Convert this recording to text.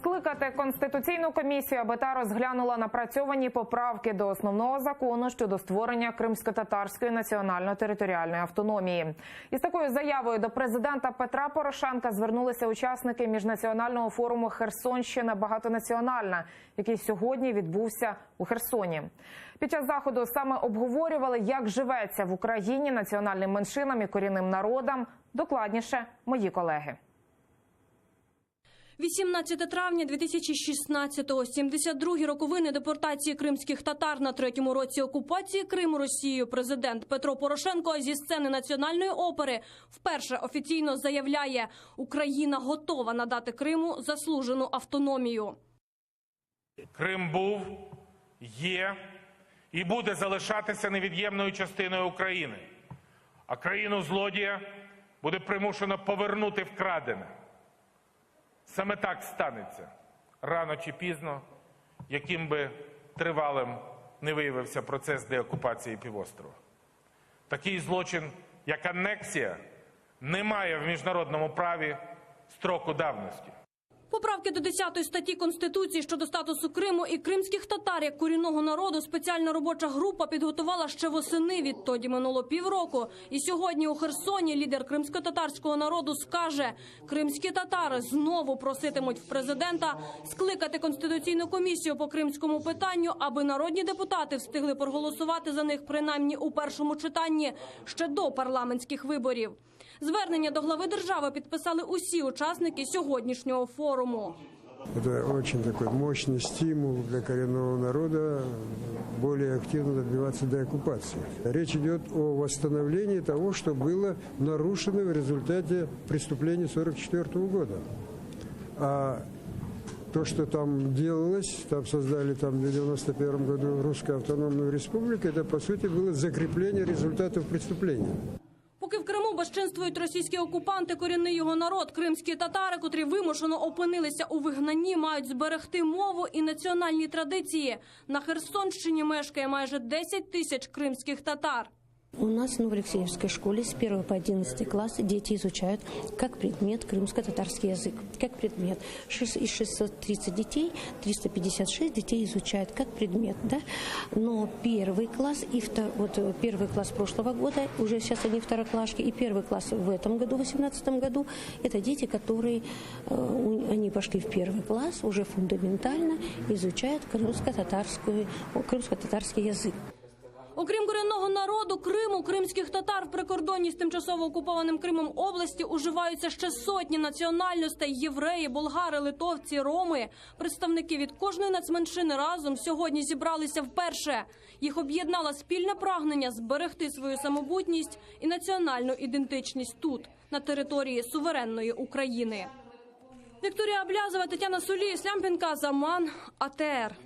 Скликати Конституційну комісію, аби та розглянула напрацьовані поправки до основного закону щодо створення кримсько-татарської національно-територіальної автономії. Із такою заявою до президента Петра Порошенка звернулися учасники міжнаціонального форуму «Херсонщина багатонаціональна», який сьогодні відбувся у Херсоні. Під час заходу саме обговорювали, як живеться в Україні національним меншинам і корінним народам. Докладніше мої колеги. 18 травня 2016-го, 72-гі роковини депортації кримських татар на третьому році окупації Криму Росією. Президент Петро Порошенко зі сцени Національної опери вперше офіційно заявляє: Україна готова надати Криму заслужену автономію. Крим був, є і буде залишатися невід'ємною частиною України. А країну-злодія буде примушено повернути вкрадене. Саме так станеться, рано чи пізно, яким би тривалим не виявився процес деокупації півострова. Такий злочин, як анексія, не має в міжнародному праві строку давності. Поправки до 10 статті Конституції щодо статусу Криму і кримських татар як корінного народу спеціальна робоча група підготувала ще восени. Відтоді минуло півроку. І сьогодні у Херсоні лідер кримсько-татарського народу скаже: кримські татари знову проситимуть в президента скликати Конституційну комісію по кримському питанню, аби народні депутати встигли проголосувати за них принаймні у першому читанні ще до парламентських виборів. Звернення до глави держави підписали усі учасники сьогоднішнього форуму. Это очень такой мощный стимул для коренного народа более активно добиваться деоккупации. Речь идет о восстановлении того, что было нарушено в результате преступлений 1944 года. А то, что там делалось, там создали в 1991 году Русскую автономную республику, это, по сути, было закрепление результатов преступления. Поки в Криму безчинствують російські окупанти, корінний його народ, кримські татари, котрі вимушено опинилися у вигнанні, мають зберегти мову і національні традиції. На Херсонщині мешкає майже 10 тисяч кримських татар. У нас в Новоалексеевской школе с 1 по 11 класс дети изучают как предмет крымско-татарский язык. Как предмет. Из 630 детей 356 детей изучают как предмет. Да? Но первый класс и первый класс прошлого года, уже сейчас они второклашки, и первый класс в этом году, в 2018 году, это дети, которые они пошли в первый класс, уже фундаментально изучают крымско-татарский язык. Окрім корінного народу Криму, кримських татар в прикордонній з тимчасово окупованим Кримом області уживаються ще сотні національностей: євреї, болгари, литовці, роми. Представники від кожної нацменшини разом сьогодні зібралися вперше. Їх об'єднало спільне прагнення зберегти свою самобутність і національну ідентичність тут, на території суверенної України. Вікторія Аблязова, Тетяна Сулі, Слямпінка, Заман, АТР.